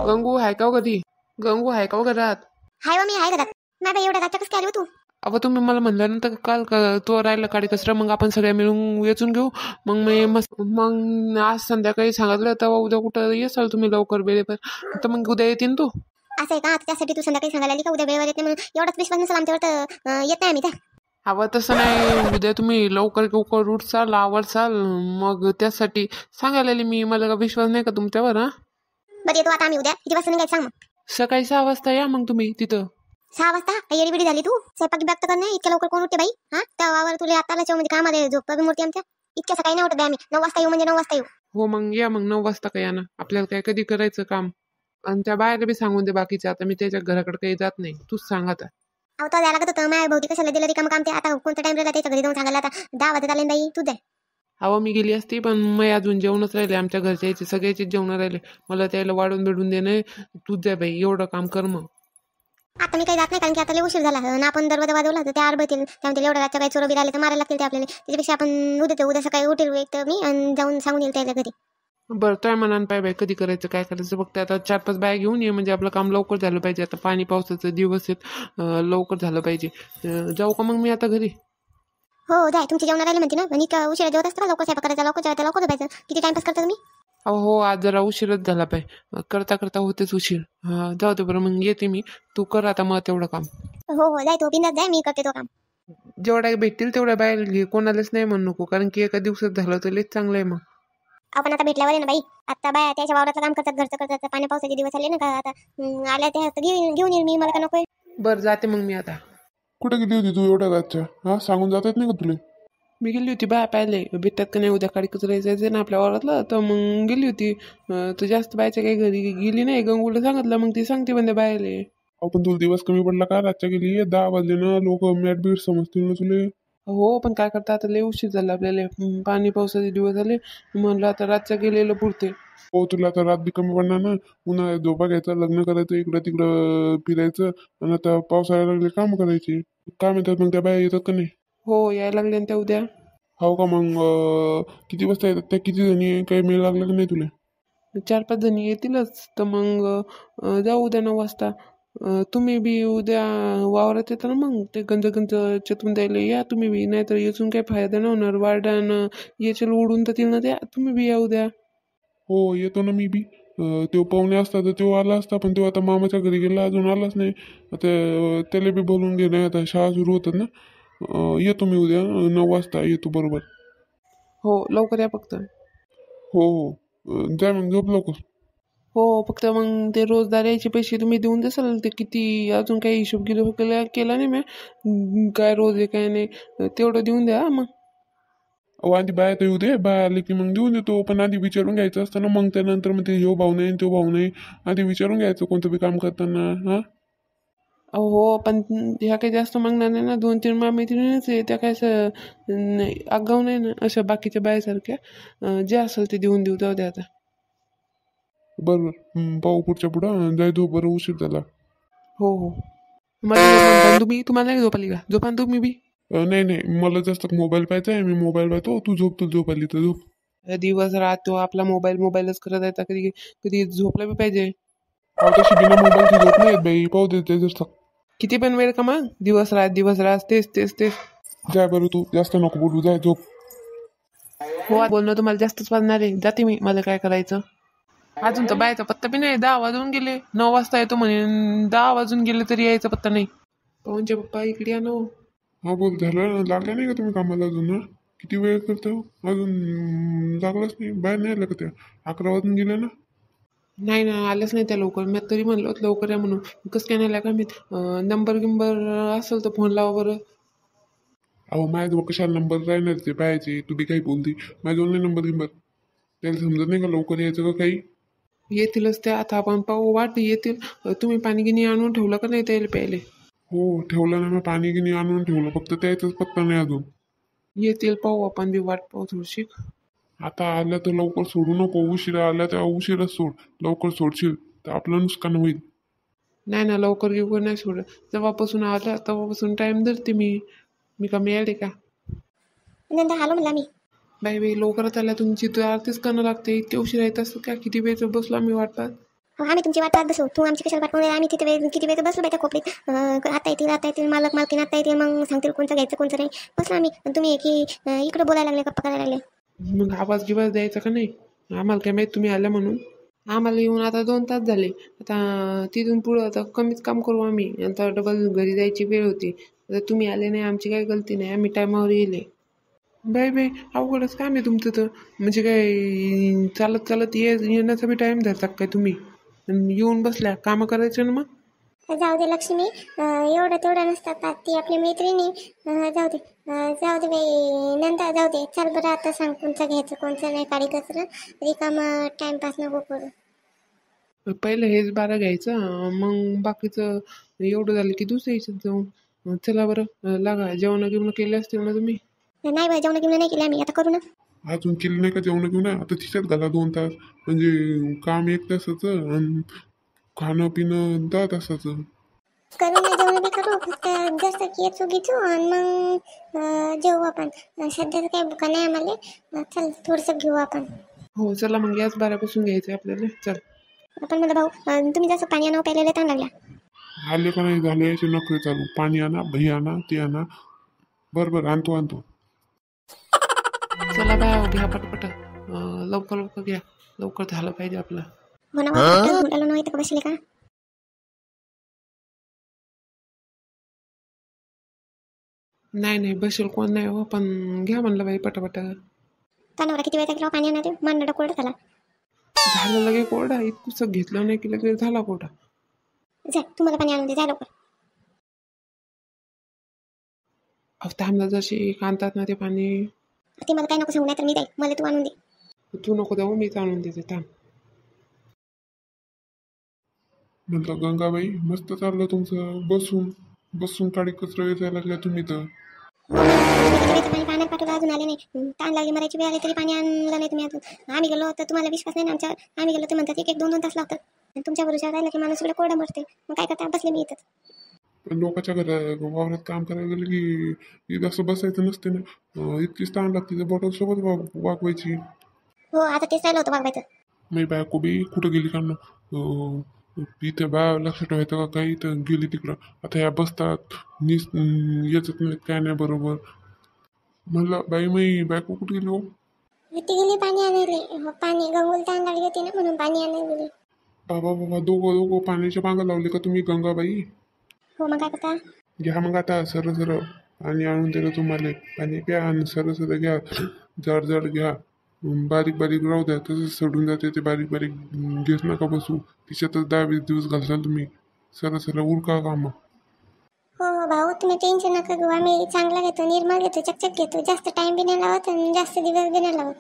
गंगू आहे का हो घरी? गंगू आहे का हो घरात? हाय व मी आहे घरात. नाही बाई, एवढ्या रातच्या कसं काय आली हो तू? अहो तुम्ही मला म्हणल्यानंतर काल तो राहिला काडी कचरा, मग आपण सगळ्या मिळून वेचून घेऊ. मग मी मस्त, मग आज संध्याकाळी सांगितलं तेव्हा उद्या कुठं येसाल तुम्ही लवकर वेळेवर, तर मग उद्या येतील तू. असं आहे का? आता त्यासाठी तू संध्याकाळी सांगायला आली का उद्या वेळेवर येत नाही म्हणून? एवढाच विश्वास नसेल आमच्यावर तर येत नाही आम्ही त्या. हवं तसं नाही, उद्या तुम्ही लवकर लवकर उठचाल आवडचाल, मग त्यासाठी सांगायला आली मी. मला का विश्वास नाही का तुमच्यावर? हा, बरं येतो आता आम्ही उद्या. किती वाजता निघायचं सांग मग? सकाळी 6 वाजता या मग तुम्ही तिथं. 6 वाजता? काही येडी बिडी झाली तू? स्वयंपाक बिपाक तर कर नाही, इतक्या लवकर कोण उठते बाई? हा, त्या वावर तुला आता आला म्हणजे कामामध्ये झोपा बी मूर्ती आमच्या. इतक्या सकाळी नाही उठत बाई आम्ही. 9 वाजता येऊ म्हणजे 9 वाजता येऊ. हो मग या, मग 9 वाजता काय या ना. आपल्याला काय कधी करायचं काम. आणि त्या बाहेर बी सांगून दे बाकीचे, आता मी त्याच्या घराकडे काही जात नाही, तूच सांग आता. अहो तो द्यायला लागत होतं माझ्या भोवती, कशाला दिलं रिकामं काम ते? आता कोणता टाइम राहिला त्याच्या घरी जाऊन सांगायला? आता 10 वाजत आले बाई, तू दे. अहो मी गेली असती, पण मी अजून जेवणच राहिले आमच्या घरच्या यायचे, सगळ्याचेच जेवण राहिले. मला त्याला वाढून बिडून देणे. तूच द्या बाई, एवढं काम कर मग. आता मी काही जात नाही, कारण की आता लय उशीर झाला ना. आपण दरवाजा वाजवला तर त्या आरबतील, त्यामध्ये एवढ्या रातच्या काही चोर बी राहिले तर मारायला लागतील ते आपल्याला. त्याच्यापेक्षा आपण उद्या सकाळी उठेल एक तर मी आणि जाऊन सांगून येईल त्याच्या घरी. बरं काय म्हणान पाय बाई, कधी करायचं काय करायचं फक्त आता 4-5 बाया घेऊन ये, म्हणजे आपलं काम लवकर झालं पाहिजे. आता पाणी पावसाचे दिवस आहेत, लवकर झालं पाहिजे. जाऊ का मग मी आता घरी? हो जाय, तुमची जेवण राहिले म्हणते ना. आणि का उशिरा जेवत असता? लवकर स्वयंपाक करायचा, लवकर जेवायचं, लवकर झोपायचं. किती टाइमपास करता तुम्ही? अहो हो, आज जरा उशीरच झाला पाय. करता करता होतेच उशीर. हा जाऊ दे, बरं मग येते मी. तू कर आता मग तेवढं काम. हो हो जाय, तो बिंदास जाय, मी करते तो काम. जेवढ्या भेटतील तेवढ्या बाहेर घे, कोणालाच नाही म्हणू नको, कारण की एका दिवसात झालं तर लयच चांगलं आहे मग. आपण आता भेटल्यावर आहे ना बाई. आता बाया त्याच्या वावराचं काम करतात, घरचं करतात. पाणी पावसाचे दिवस आले ना का आता. आल्या त्या घेऊन येईल मी, मला का नकोय? बरं जाते मग मी आता. कुठे गेली होती तू एवढ्या रातच्या? हा, सांगून जातात नाही का तुला? मी गेली होती बाया पाहिले, भेटतात का नाही उद्या काडी कचरा जायचं ना आपल्या वावरातलं, तर मग गेली होती. तर जास्त बायच्या काही घरी गेली नाही. गंगूला सांगितलं, मग ती सांगते म्हणजे बायले. आपण तुला दिवस कमी पडला का? रातच्या गेली 10 वाजले ना, लोक मॅट बीट समजतील ना तुले. हो पण काय करता, आता लय उशीर झाला आपल्याला. पाणी पावसाचे दिवस झाले, म्हणलं आता रातच्या गेलेलं पुरते. हो, तुला आता रात बी कमी पडणार ना. उन्हाळ्यात झोपा घ्यायचा, लग्न करायचं, इकडं तिकडं फिरायचं, आणि आता पावसाळ्याला लागले काम करायची. काय म्हणतात मग त्या बाया, येतात का नाही? हो यायला लागले ना त्या उद्या. हो का? मग किती वाजता येतात त्या? किती जणी आहे? काही मेळ लागला का नाही तुला? 4-5 जणी येतीलच, तर मग जाऊ उद्या 9 वाजता. तुम्ही बी उद्या वावरात येता ना, मग ते गंज चेतून द्यायला या तुम्ही बी, नाहीतर येचून काही फायदा नाही होणार. वार्डानं येचल उडून तर तिनं द्या, तुम्ही बी या उद्या. हो येतो ना मी बी. तो पाहुणे असता तर तो आला असता, पण तो आता मामाच्या घरी गेला, अजून आलाच नाही. आता त्याला बी बोलून घे, नाही आता शाळा सुरू होतात ना. येतो मी उद्या 9 वाजता येतो बरोबर. हो लवकर या फक्त. हो हो. जा मग, झोप लवकर. हो फक्त मग ते रोजदार यायचे पैसे तुम्ही देऊन देसाल, ते किती अजून काही हिशोब केला नाही मी. काय रोज आहे काय नाही, तेवढं देऊन द्या मग. अहो आधी बाया तर येऊ दे, बाया आले की मग देऊन देतो, पण आधी विचारून घ्यायचं असतं ना. मग त्यानंतर मग ते ह्यो भाऊ नाही तो भाऊ नाही, आधी विचारून घ्यायचं कोणतं बी काम करताना. हा, हो पण ह्या काही जास्त मागणार नाही ना. 2-3 मैत्रिणीच आहे त्या, काय नाही आगाऊ नाही ना अशा बाकीच्या बायासारख्या. जे असेल ते देऊन देऊ, जाऊ द्या आता. बरोबर. पाहू पुढच्या पुढं जायचो, बरं उशीर झाला. हो हो. मला तुम्हाला नाही झोपाली का? झोपा ना तुम्ही बी. नाही नाही, मला जास्त मोबाईल पाहायचा आहे, मी मोबाईल पाहतो. तू झोप, तू झोप आली तर झोप. दिवस रात तो आपला मोबाईलच करत आहे, कधी कधी झोपला बी पाहिजे. अहो तशी बिना मोबाईलची झोप नाही येत बाई, पाहू देते जसं. किती पण वेळ का मग, दिवस रात तेच. जाय बरं, तू जास्त नको बोलू, जाय झोप. हो बोलणं तुम्हाला जास्तच वाजणार आहे, जाते मी. मला काय करायचं. अजून तर बायचा पत्ता बी नाही. 10 वाजून गेले. 9 वाजता येतो म्हणे, 10 वाजून गेले तरी यायचा पत्ता नाही. पवनचे पप्पा इकडे या ना. हा बोल, झालं? लागला नाही का तुम्ही कामाला अजून? हा, किती वेळ करतो अजून? लागलाच नाही? बाहेर नाही आलं का त्या? 11 वाजून गेले ना. नाही ना, आलंच नाही त्या लवकर. मी तरी म्हणलो होतं लवकर या म्हणून. कसं काय नाही का मी. नंबर गिंबर असेल तर फोन लावा बरं. अहो माझ्याजवळ कशाला नंबर राहणार ते पाहायचे? तू बी काही बोलती. माझ्याजवळ नाही नंबर. त्याला समजत नाही का लवकर यायचं का काही? येतीलच त्या, आता आपण पाहू, वाट येतील. तुम्ही पाणी गिनी आणून ठेवलं का नाही त्याला प्यायले? हो ठेवलं ना, मी पाणी गिनी आणून ठेवलं, फक्त त्याचाच पत्ता नाही अजून. येतील, पाहू आपण बी, वाट पाहू थोडीशी. आता आल्या तर लवकर सोडू नको, उशिरा आल्या तर उशिराच सोड. लवकर सोडशील तर आपलं नुकसान होईल. नाही ना, लवकर घेऊ नाही सोडत. जेव्हापासून आला तेव्हापासून टाइम धरते मी का मिळाले का? नंतर आलो म्हणला मी. बाई लवकरच आल्या तुमची, तर आरतीच करणं लागते. इतके उशीर येत असतं का? किती वेळचं बसलो आम्ही वाट पाहत. आम्ही तुमची वाट पाहत बसू. तू आमची कशाला वाट पाहू? आम्ही तिथे किती वेळ बसलो बाई त्या खोपडीत. आता येतील मालक मालकीन आता येतील, मग सांगतील कोणतं घ्यायचं कोणतं नाही. बसलो आम्ही. पण तुम्ही की इकडं बोलायला लागले, गप्पा करायला लागले. मग आवाज गिवाज द्यायचा का नाही? आम्हाला काय माहीत तुम्ही आल्या म्हणून. आम्हाला येऊन आता 2 तास झाले. आता तिथून पुढं आता कमीच काम करू आम्ही. आता डबल घरी जायची वेळ होती. आता तुम्ही आले नाही, आमची काही गलती नाही, आम्ही टायमावर येले. बाई अवघडच काम आहे तुमचं तर. म्हणजे काय चालत चालत येण्याचा बी टाईम धरतात काय तुम्ही? आणि येऊन बसल्या कामं करायचं ना मग. जाऊ दे लक्ष्मी, एवढं तेवढं नसतात का ती आपली मैत्रिणी. जाऊ दे बाई, नंतर जाऊ दे. चल बरं, आता सांग कोणचं घ्यायचं कोणचं नाही. काळी कचरं रिकामा टाइमपास नको करू. पहिलं हेच 12 घ्यायचं, मग बाकीचं एवढं झालं की दुसऱ्या याच्यात जाऊ. चला बरं लागा. जेवण गिवणं केले असतील ना तुम्ही? नाही बाई, जेवण घेऊन नाही केली आम्ही, आता करू ना. अजून केली नाही का जेवण घेऊन? आता तिच्यात घाला 2 तास. म्हणजे काम 1 तासाचं आणि खाणं पिणं 10 तासाचं. करू ना, जेवण बी करू. फक्त जसं की येचू घेचू आणि मग जेवू आपण. सध्याचं काही भुका नाही आम्हाला. चल थोडंसं घेऊ आपण. हो चला मग, याच 12पासून घ्यायचं आपल्याला. चल. आपण मला भाऊ, तुम्ही जसं पाणी आणा प्यायला ताण लागला. आले का नाही झाले याचे नखरे चालू. पाणी आणा, दही आणा, ते आणा. बरं आणतो. चला बाय, घ्या पटपट. लवकर घ्या. लवकर झालं पाहिजे आपलं. हो ना, मुलाला नाही तर बसले का? नाही बसेल कोण नाही हो, पण घ्या म्हणलं बाई पटापट. तानावर किती वेळचा केला पाणी आणा, ते मांडा कोरडा झाला. झालं लगे कोरडा. इतकुसं घेतलं नाही की लगे झाला कोरडा. जा, तुम्हाला पाणी आणून दे, जा लवकर. अहो थांबला जशी आणतात ना ते पाणी. ते मला काय नको सांगू, नाही तर मी जाईल. मला तू आणून दे. तू नको देऊ, मीच आणून देते थांब. म्हटलं गंगाबाई, मस्त चाललं तुमचं. बसून काडी कचरा वेचायला लागल्या तुम्ही तर. पाणी पाण्यात पाठवलं, अजून आले नाही. ताण लागली, मरायची वेळ आली तरी पाणी आणलं नाही तुम्ही अजून. आम्ही गेलो तर तुम्हाला विश्वास नाही ना आमच्यावर. आम्ही गेलो ते म्हणतात 1-2 तास लागतात. आणि तुमच्या भरोशावर राहिलं की माणूस इकडे कोरडा मरते. मग काय करता, बसले मी येतात. पण लोकांच्या घरात वावरात काम करायला गेलं की असं बसायचं नसते ना. इतकीच ताण लागते. त्या बॉटल सोबत वागवायची. हो, आता तेच राहिलं होतं वागवायचं. मी बायको बी कुठं गेली का ना. इथे बाय लक्षात ठेवायचं का काही तर गेली तिकडं. आता ह्या बसतात येतच नाही काय नाही बरोबर. म्हणलं बाई मी बायको कुठे गेली हो? ती गेली पाणी आणायला. पाणी गंगूल ताण लागली होती ना, म्हणून पाणी आणायला गेली. बाबा दोघं पाण्याच्या मागं लावले का तुम्ही गंगाबाई? हो, मग काय करता. घ्या मग आता सरळ पाणी आणून दिलं तुम्हाला. पाणी प्या आणि सरळ घ्या. जड घ्या. बारीक राहू द्या, तसंच सोडून जाते ते. बारीक घेत नका बसू. तिच्यातच 10-20 दिवस घालताल तुम्ही. सरळ उरका काम. हो भाऊ, तुम्ही टेन्शन नका घेऊ. आम्ही चांगला घेतो, निर्मळ घेतो, चकचक घेतो. जास्त टाइम बी नाही लावत आणि जास्त दिवस बी नाही लावत.